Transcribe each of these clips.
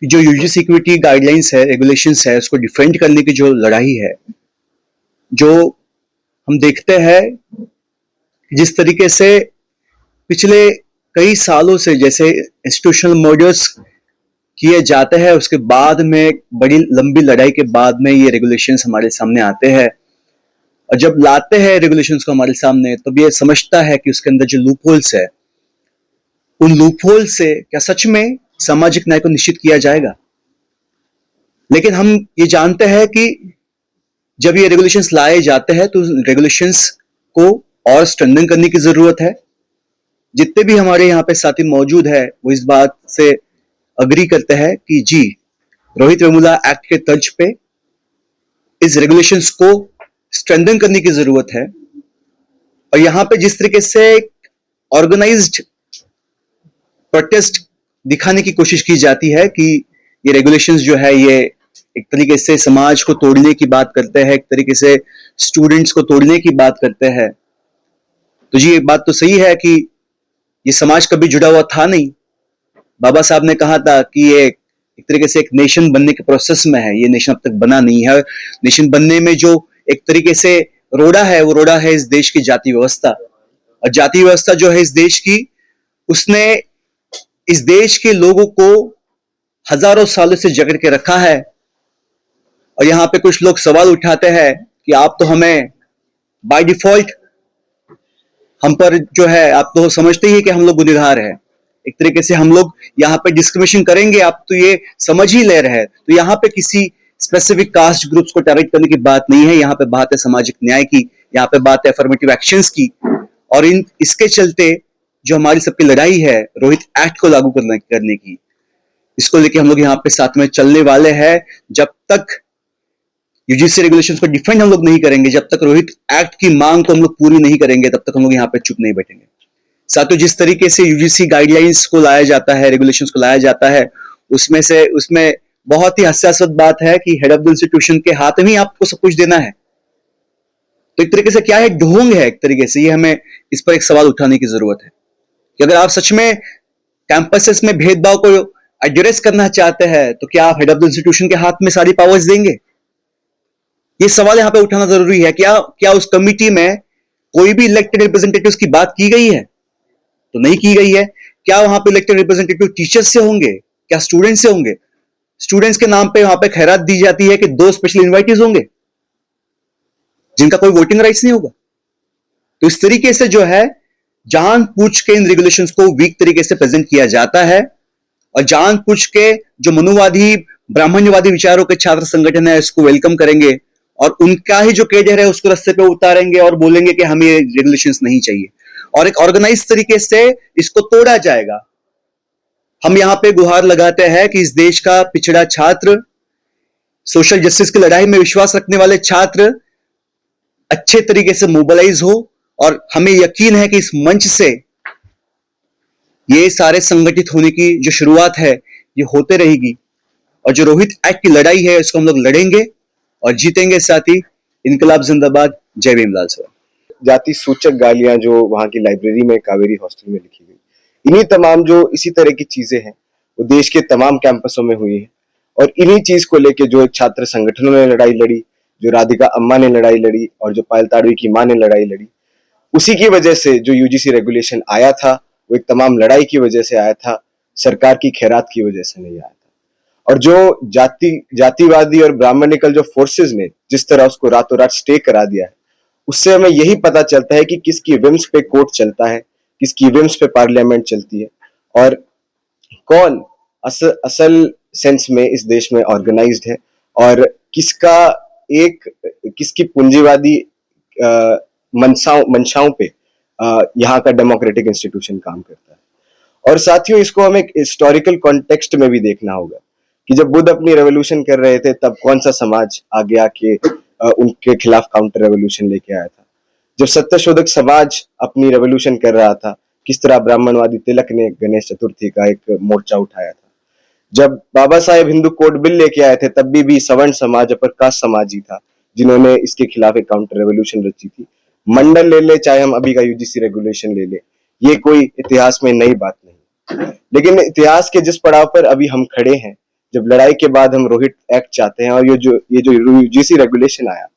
कि जो यूजीसी की गाइडलाइंस है, रेगुलेशंस है, उसको डिफेंड करने की जो लड़ाई है, जो हम देखते हैं जिस तरीके से पिछले कई सालों से जैसे इंस्टीट्यूशनल मर्डर्स किए जाते हैं, उसके बाद में बड़ी लंबी लड़ाई के बाद में ये रेगुलेशंस हमारे सामने आते हैं। और जब लाते हैं रेगुलेशंस को हमारे सामने, तब ये समझता है कि उसके अंदर जो लूप होल्स है, उन लूप होल से क्या सच में सामाजिक न्याय को निश्चित किया जाएगा। लेकिन हम ये जानते हैं कि जब ये रेगुलेशंस लाए जाते हैं तो रेगुलेशंस को और स्ट्रेंथन करने की जरूरत है। जितने भी हमारे यहाँ पे साथी मौजूद है वो इस बात से अग्री करते हैं कि जी, रोहित वेमुला एक्ट के तर्ज पे इस रेगुलेशंस को स्ट्रेंथन करने की जरूरत है। और यहाँ पे जिस तरीके से ऑर्गेनाइज्ड प्रोटेस्ट दिखाने की कोशिश की जाती है कि ये रेगुलेशंस जो है ये एक तरीके से समाज को तोड़ने की बात करते हैं, एक तरीके से स्टूडेंट्स को तोड़ने की बात करते हैं, तो जी एक बात तो सही है कि ये समाज कभी जुड़ा हुआ था नहीं। बाबा साहब ने कहा था कि ये एक तरीके से एक नेशन बनने के प्रोसेस में है, ये नेशन अब तक बना नहीं है। नेशन बनने में जो एक तरीके से रोड़ा है, वो रोड़ा है इस देश की जाति व्यवस्था। और जाति व्यवस्था जो है इस देश की, उसने इस देश के लोगों को हजारों सालों से जकड़ के रखा है। और यहां पे कुछ लोग सवाल उठाते हैं कि आप तो हमें बाय डिफॉल्ट हम पर जो है, आप तो समझते ही है कि हम लोग गुनहगार हैं, एक तरीके से हम लोग यहाँ पे डिस्क्रिमिनेशन करेंगे, आप तो ये समझ ही ले रहे हैं। तो यहाँ पे किसी स्पेसिफिक कास्ट ग्रुप्स को टारगेट करने की बात नहीं है, यहाँ पे बात है सामाजिक न्याय की, यहाँ पे बात है अफर्मेटिव एक्शंस की। और इसके चलते जो हमारी सबकी लड़ाई है रोहित एक्ट को लागू करने की, इसको लेके हम लोग यहाँ पे साथ में चलने वाले हैं। जब तक यूजीसी रेगुलेशंस को डिफेंड हम लोग नहीं करेंगे, जब तक रोहित एक्ट की मांग को हम लोग पूरी नहीं करेंगे, तब तक हम लोग यहाँ पे चुप नहीं बैठेंगे। साथियों, जिस तरीके से यूजीसी गाइडलाइंस को लाया जाता है, रेगुलेशंस को लाया जाता है, उसमें बहुत ही हास्यास्पद बात है कि हेड ऑफ द इंस्टीट्यूशन के हाथ में ही आपको सब कुछ देना है। तो एक तरीके से क्या है, ढोंग है एक तरीके से। ये हमें इस पर एक सवाल उठाने की जरूरत है कि अगर आप सच में कैंपसेस में भेदभाव को एड्रेस करना चाहते हैं, तो क्या आप हेड ऑफ द इंस्टीट्यूशन के हाथ में सारी पावर्स देंगे? ये सवाल यहां पे उठाना जरूरी है। क्या उस कमिटी में कोई भी इलेक्टेड रिप्रेजेंटेटिव्स की बात की गई है? तो नहीं की गई है। क्या वहां पे इलेक्टेड रिप्रेजेंटेटिव टीचर्स से होंगे? क्या स्टूडेंट्स से होंगे? स्टूडेंट्स के नाम पे वहां पे खैरात दी जाती है कि 2 स्पेशल इनवाइटीज होंगे जिनका कोई वोटिंग राइट्स नहीं होगा। तो इस तरीके से जो है जानबूझ के इन रेगुलेशंस को वीक तरीके से प्रेजेंट किया जाता है। और जानबूझ के जो मनुवादी ब्राह्मण्यवादी विचारों के छात्र संगठन है इसको वेलकम करेंगे और उनका ही जो कैडर है उसको रास्ते पे उतारेंगे और बोलेंगे कि हमें ये रेगुलेशंस नहीं चाहिए, और एक ऑर्गेनाइज तरीके से इसको तोड़ा जाएगा। हम यहां पे गुहार लगाते हैं कि इस देश का पिछड़ा छात्र, सोशल जस्टिस की लड़ाई में विश्वास रखने वाले छात्र अच्छे तरीके से मोबिलाइज हो, और हमें यकीन है कि इस मंच से ये सारे संगठित होने की जो शुरुआत है ये होते रहेगी। और जो रोहित एक्ट की लड़ाई है इसको हम लोग लड़ेंगे और जीतेंगे। साथ ही इनकलाब जिंदाबाद, जय भीमलाल सर। जाति सूचक गालियां जो वहां की लाइब्रेरी में कावेरी हॉस्टल में लिखी गई, इन्हीं तमाम जो इसी तरह की चीजें हैं वो देश के तमाम कैंपसों में हुई है। और इन्हीं चीज को लेके जो छात्र संगठनों ने लड़ाई लड़ी, जो राधिका अम्मा ने लड़ाई लड़ी और जो पायल ताड़वी की मां ने लड़ाई लड़ी, उसी की वजह से जो यूजीसी रेगुलेशन आया था वो एक तमाम लड़ाई की वजह से आया था, सरकार की खैरात की वजह से नहीं आया था। और जो जातिवादी और ब्राह्मणिकल जो फोर्सेस ने जिस तरह उसको रातों रात स्टे करा दिया है, उससे हमें यही पता चलता है कि किसकी विम्स पे कोर्ट चलता है, किसकी विम्स पे पार्लियामेंट चलती है, और कौन असल सेंस में इस देश में ऑर्गेनाइज्ड है, और किसकी पूंजीवादी मंशाओं पे यहाँ का डेमोक्रेटिक इंस्टीट्यूशन काम करता है। और साथियों, इसको हमें हिस्टोरिकल कॉन्टेक्स्ट में भी देखना होगा कि जब बुद्ध अपनी रेवोल्यूशन कर रहे थे तब कौन सा समाज आगे आके उनके खिलाफ काउंटर रेवोल्यूशन लेके आया था। जब सत्यशोधक समाज अपनी रेवोल्यूशन कर रहा था, किस तरह ब्राह्मणवादी तिलक ने गणेश चतुर्थी का एक मोर्चा उठाया था। जब बाबा साहेब हिंदू कोड बिल लेके आए थे तब भी सवर्ण समाज, अपर कास्ट समाज ही था जिन्होंने इसके खिलाफ एक काउंटर रेवोल्यूशन रची थी। मंडल ले ले, चाहे हम अभी का यूजीसी रेगुलेशन ले ले, ये कोई इतिहास में नई बात नहीं। लेकिन इतिहास के जिस पड़ाव पर अभी हम खड़े हैं, जब लड़ाई के बाद हम रोहित एक्ट चाहते हैं, और ये जो यूजीसी रेगुलेशन आया,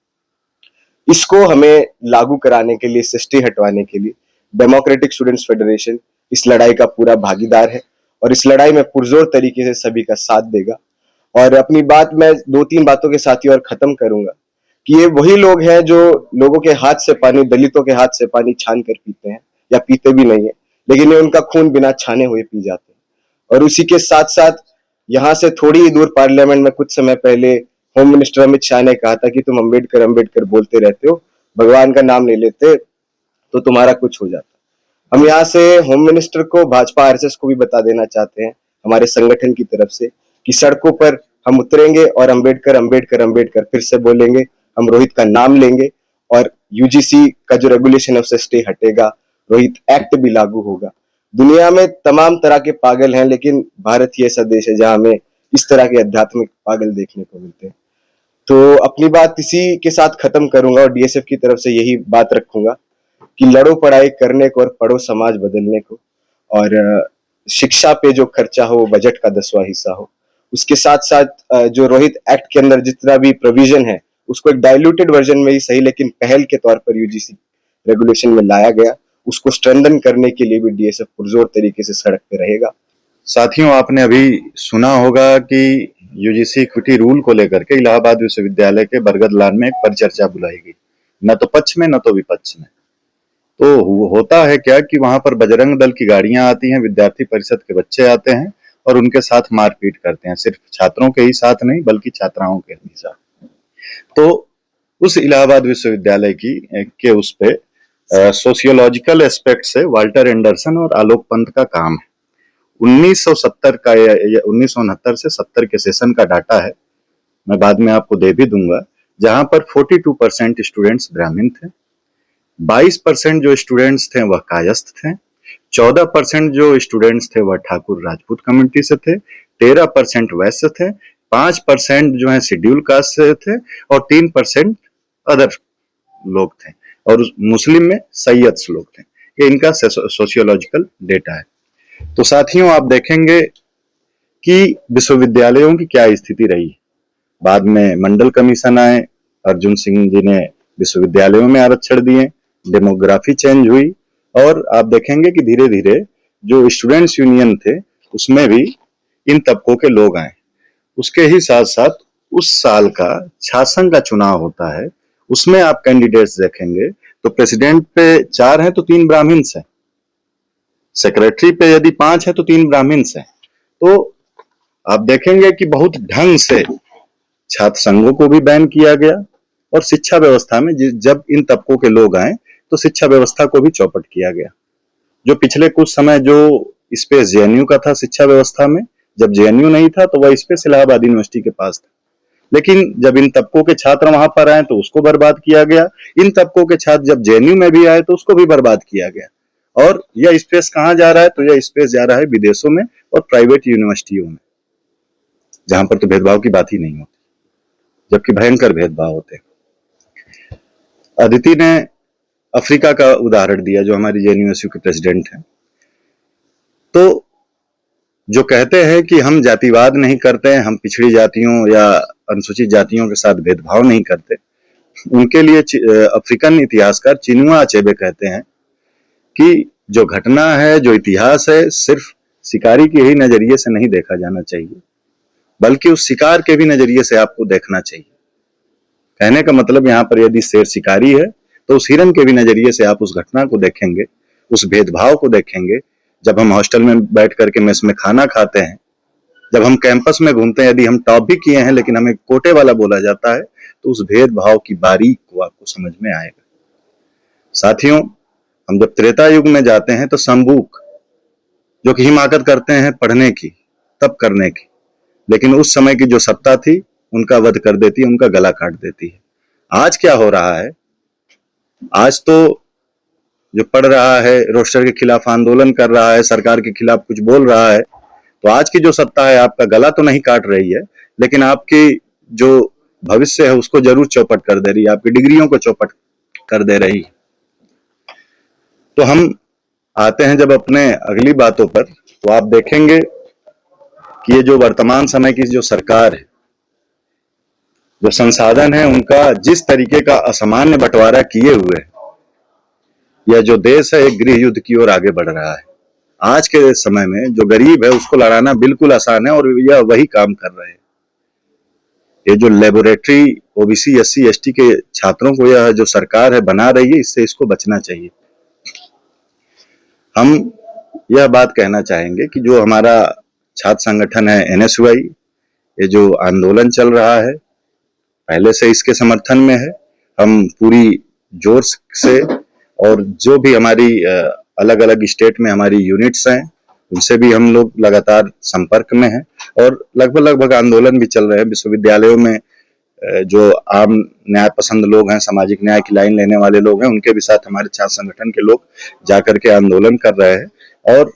इसको हमें लागू कराने के लिए, इससे स्टे हटवाने के लिए डेमोक्रेटिक स्टूडेंट्स फेडरेशन इस लड़ाई का पूरा भागीदार है, और इस लड़ाई में पुरजोर तरीके से सभी का साथ देगा। और अपनी बात मैं 2-3 बातों के साथ ही और खत्म करूंगा कि ये वही लोग हैं जो लोगों के हाथ से पानी, दलितों के हाथ से पानी छान कर पीते हैं, या पीते भी नहीं है, लेकिन ये उनका खून बिना छाने हुए पी जाते हैं। और उसी के साथ साथ यहाँ से थोड़ी ही दूर पार्लियामेंट में कुछ समय पहले होम मिनिस्टर अमित शाह ने कहा था कि तुम अम्बेडकर अम्बेडकर बोलते रहते हो, भगवान का नाम ले लेते तो तुम्हारा कुछ हो जाता। हम यहाँ से होम मिनिस्टर को, भाजपा आरएसएस को भी बता देना चाहते हैं हमारे संगठन की तरफ से कि सड़कों पर हम उतरेंगे और अम्बेडकर अम्बेडकर अम्बेडकर फिर से बोलेंगे, हम रोहित का नाम लेंगे, और यूजीसी का जो रेगुलेशन है उससे स्टे हटेगा, रोहित एक्ट भी लागू होगा। दुनिया में तमाम तरह के पागल हैं, लेकिन भारत ही ऐसा देश है जहां हमें इस तरह के आध्यात्मिक पागल देखने को मिलते हैं। तो अपनी बात इसी के साथ खत्म करूंगा, और डीएसएफ की तरफ से यही बात रखूंगा कि लड़ो पढ़ाई करने को और पढ़ो समाज बदलने को, और शिक्षा पे जो खर्चा हो वो बजट का 10वां हिस्सा हो। उसके साथ साथ जो रोहित एक्ट के अंदर जितना भी प्रोविजन है उसको एक डाइल्यूटेड वर्जन में ही सही, लेकिन पहल के तौर पर यूजीसी रेगुलेशन में लाया गया, उसको स्ट्रेंथन करने के लिए भी डीएसएफ पुरजोर तरीके से सड़क पे रहेगा। साथियों, आपने अभी सुना होगा कि यूजीसी इक्विटी रूल को लेकर के इलाहाबाद विश्वविद्यालय के बरगद लॉन में एक परिचर्चा बुलाई गई, न तो पक्ष में न तो विपक्ष में। तो होता है क्या कि वहां पर बजरंग दल की गाड़ियां आती हैं, विद्यार्थी परिषद के बच्चे आते हैं और उनके साथ मारपीट करते हैं, सिर्फ छात्रों के ही साथ नहीं बल्कि छात्राओं के भी साथ। तो उस इलाहाबाद विश्वविद्यालय के उस पे सोशियोलॉजिकल एस्पेक्ट से वाल्टर एंडरसन और आलोक पंत का काम है। 1970 का या 1969 से 70 के सेशन का डाटा है, मैं बाद में आपको दे भी दूंगा, जहां पर 42% स्टूडेंट्स ब्राह्मण थे, 22% जो स्टूडेंट्स थे वह कायस्थ थे, 14% जो स्टूडेंट्स थे वह ठाकुर राजपूत कम्युनिटी से थे, 13% वैश्य थे, 5% जो है शेड्यूल कास्ट से थे, और 3% अदर लोग थे, और मुस्लिम में सैयद लोग थे। ये इनका सोशियोलॉजिकल डेटा है। तो साथियों, आप देखेंगे कि विश्वविद्यालयों की क्या स्थिति रही। बाद में मंडल कमीशन आए, अर्जुन सिंह जी ने विश्वविद्यालयों में आरक्षण दिए, डेमोग्राफी चेंज हुई, और आप देखेंगे कि धीरे धीरे जो स्टूडेंट्स यूनियन थे उसमें भी इन तबकों के लोग आए। उसके ही साथ साथ उस साल का शासन का चुनाव होता है, उसमें आप कैंडिडेट्स देखेंगे तो प्रेसिडेंट पे 4 हैं तो 3 ब्राह्मण्स हैं, सेक्रेटरी पे यदि 5 है तो 3 ब्राह्मण्स हैं। तो आप देखेंगे कि बहुत ढंग से छात्र संघों को भी बैन किया गया, और शिक्षा व्यवस्था में जब इन तबकों के लोग आए तो शिक्षा व्यवस्था को भी चौपट किया गया। जो पिछले कुछ समय जो स्पेस जेएनयू का था शिक्षा व्यवस्था में, जब जेएनयू नहीं था तो वह स्पेस इलाहाबाद यूनिवर्सिटी के पास था, लेकिन जब इन तबकों के छात्र वहां पर आए तो उसको बर्बाद किया गया। इन तबकों के छात्र जब जेएनयू में भी आए तो उसको भी बर्बाद किया गया। और यह स्पेस कहाँ जा रहा है? तो यह स्पेस जा रहा है विदेशों में और प्राइवेट यूनिवर्सिटियों में, जहां पर तो भेदभाव की बात ही नहीं होती, जबकि भयंकर भेदभाव होते हैं। अदिति ने अफ्रीका का उदाहरण दिया, जो हमारी जेएनयू के प्रेसिडेंट हैं। तो जो कहते हैं कि हम जातिवाद नहीं करते, हम पिछड़ी जातियों या अनुसूचित जातियों के साथ भेदभाव नहीं करते, उनके लिए अफ्रीकन इतिहासकार चिनुआ अचेबे कहते हैं कि जो घटना है, जो इतिहास है, सिर्फ शिकारी के ही नजरिए से नहीं देखा जाना चाहिए, बल्कि उस शिकार के भी नजरिए से आपको देखना चाहिए। कहने का मतलब यहाँ पर यदि शेर शिकारी है तो उस हिरन के भी नजरिए से आप उस घटना को देखेंगे, उस भेदभाव को देखेंगे। जब हम हॉस्टल में बैठ करके मेस में खाना खाते हैं, जब हम कैंपस में घूमते हैं, यदि हम टॉप भी किए हैं लेकिन हमें कोटे वाला बोला जाता है, तो उस भेदभाव की बारीक को आपको समझ में आएगा। साथियों, हम जब त्रेता युग में जाते हैं तो संबूक, जो कि हिमाकत करते हैं पढ़ने की, तप करने की, लेकिन उस समय की जो सत्ता थी उनका वध कर देती है, उनका गला काट देती है। आज क्या हो रहा है? आज तो जो पढ़ रहा है, रोस्टर के खिलाफ आंदोलन कर रहा है, सरकार के खिलाफ कुछ बोल रहा है, तो आज की जो सत्ता है आपका गला तो नहीं काट रही है, लेकिन आपकी जो भविष्य है उसको जरूर चौपट कर दे रही है, आपकी डिग्रियों को चौपट कर दे रही है। तो हम आते हैं जब अपने अगली बातों पर, तो आप देखेंगे कि ये जो वर्तमान समय की जो सरकार है, जो संसाधन है उनका जिस तरीके का असामान्य बंटवारा किए हुए है, यह जो देश है एक गृह युद्ध की ओर आगे बढ़ रहा है। आज के समय में जो गरीब है उसको लड़ाना बिल्कुल आसान है और यह वही काम कर रहे हैं। ये जो लेबोरेटरी ओबीसी एससी एसटी के छात्रों को यह जो सरकार है बना रही है, इससे इसको बचना चाहिए। हम यह बात कहना चाहेंगे कि जो हमारा छात्र संगठन है एनएसयूआई, ये जो आंदोलन चल रहा है पहले से इसके समर्थन में है। हम पूरी जोर से और जो भी हमारी अलग अलग स्टेट में हमारी यूनिट्स हैं उनसे भी हम लोग लगातार संपर्क में हैं और लगभग आंदोलन भी चल रहे हैं। विश्वविद्यालयों में जो आम न्याय पसंद लोग हैं, सामाजिक न्याय की लाइन लेने वाले लोग हैं, उनके भी साथ हमारे छात्र संगठन के लोग जाकर के आंदोलन कर रहे हैं और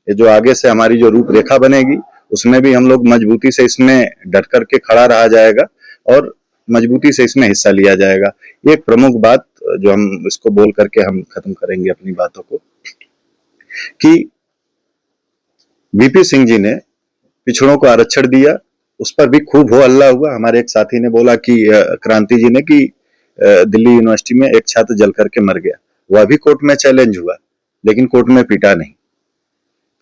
ये जो आगे से हमारी जो रूपरेखा बनेगी उसमें भी हम लोग मजबूती से इसमें डट करके खड़ा रहा जाएगा और मजबूती से इसमें हिस्सा लिया जाएगा। ये एक प्रमुख बात जो हम इसको बोल करके हम खत्म करेंगे अपनी बातों को, कि वीपी सिंह जी ने पिछड़ों को आरक्षण दिया, उस पर भी खूब हो हल्ला हुआ। हमारे एक साथी ने बोला कि क्रांति जी ने कि दिल्ली यूनिवर्सिटी में एक छात्र जल करके मर गया, वह भी कोर्ट में चैलेंज हुआ लेकिन कोर्ट में पीटा नहीं।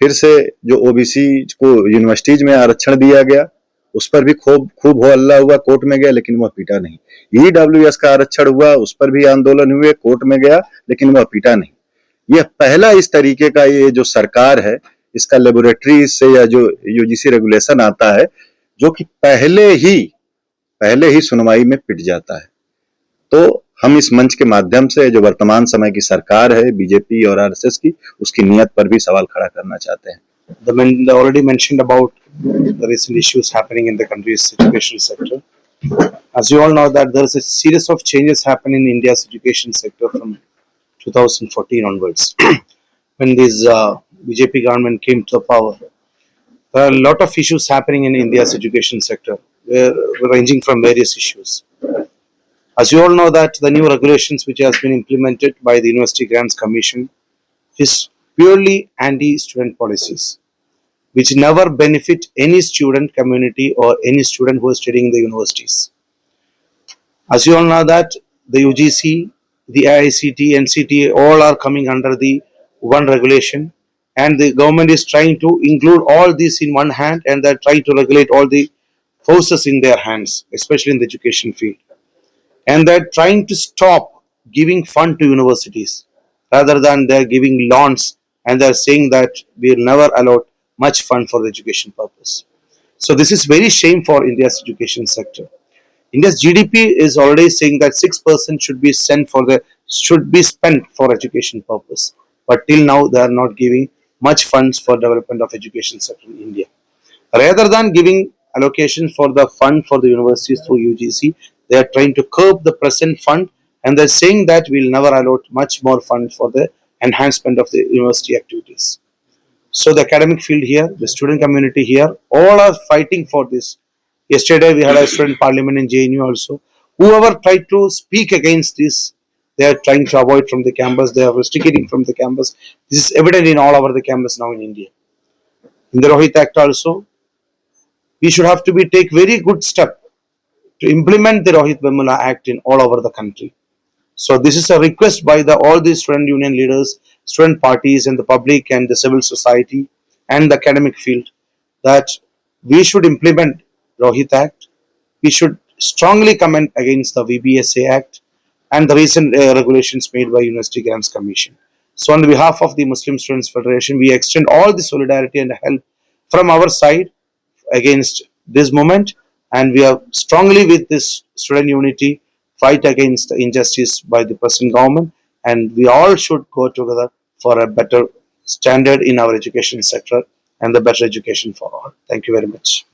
फिर से जो ओबीसी को यूनिवर्सिटीज में आरक्षण दिया गया उस पर भी खूब हो हल्ला हुआ, कोर्ट में गया लेकिन वह पीटा नहीं। ईडब्ल्यूएस का आरक्षण हुआ, उस पर भी आंदोलन हुए, कोर्ट में गया लेकिन वह पीटा नहीं। यह पहला इस तरीके का ये जो सरकार है इसका लेबोरेटरी से या जो यूजीसी रेगुलेशन आता है जो कि पहले ही सुनवाई में पिट जाता है। तो हम इस मंच के माध्यम से जो वर्तमान समय की सरकार है बीजेपी और आरएसएस की, उसकी नीयत पर भी सवाल खड़ा करना चाहते हैं। The already mentioned about the recent issues happening in the country's education sector. As you all know that there is a series of changes happening in India's education sector from 2014 onwards. When this BJP government came to power, there are a lot of issues happening in India's education sector, ranging from various issues. As you all know that the new regulations which has been implemented by the University Grants Commission is purely anti-student policies, which never benefit any student community or any student who is studying in the universities. As you all know that the UGC, the IICT, NCT all are coming under the one regulation, and the government is trying to include all this in one hand, and they're trying to regulate all the forces in their hands, especially in the education field. And they're trying to stop giving fund to universities rather than they're giving loans, and they're saying that we'll never allot much fund for the education purpose. So this is very shame for India's education sector. India's GDP is already saying that 6% should be spent for education purpose, but till now they are not giving much funds for development of education sector in India. Rather than giving allocations for the fund for the universities through UGC, they are trying to curb the present fund, and they're saying that we'll never allot much more funds for the enhancement of the university activities. So the academic field here, the student community here, all are fighting for this. Yesterday we had a student parliament in JNU also. Whoever tried to speak against this, they are trying to avoid from the campus, they are restricting from the campus. This is evident in all over the campus now in India. In the Rohit Act also, we should have to take very good step to implement the Rohit Vemula Act in all over the country. So this is a request by all the student union leaders, student parties and the public and the civil society and the academic field that we should implement Rohit Act. We should strongly comment against the VBSA Act and the recent regulations made by University Grants Commission. So on behalf of the Muslim Students Federation, we extend all the solidarity and help from our side against this movement, and we are strongly with this student unity fight against the injustice by the present government, and we all should go together for a better standard in our education sector and the better education for all. Thank you very much.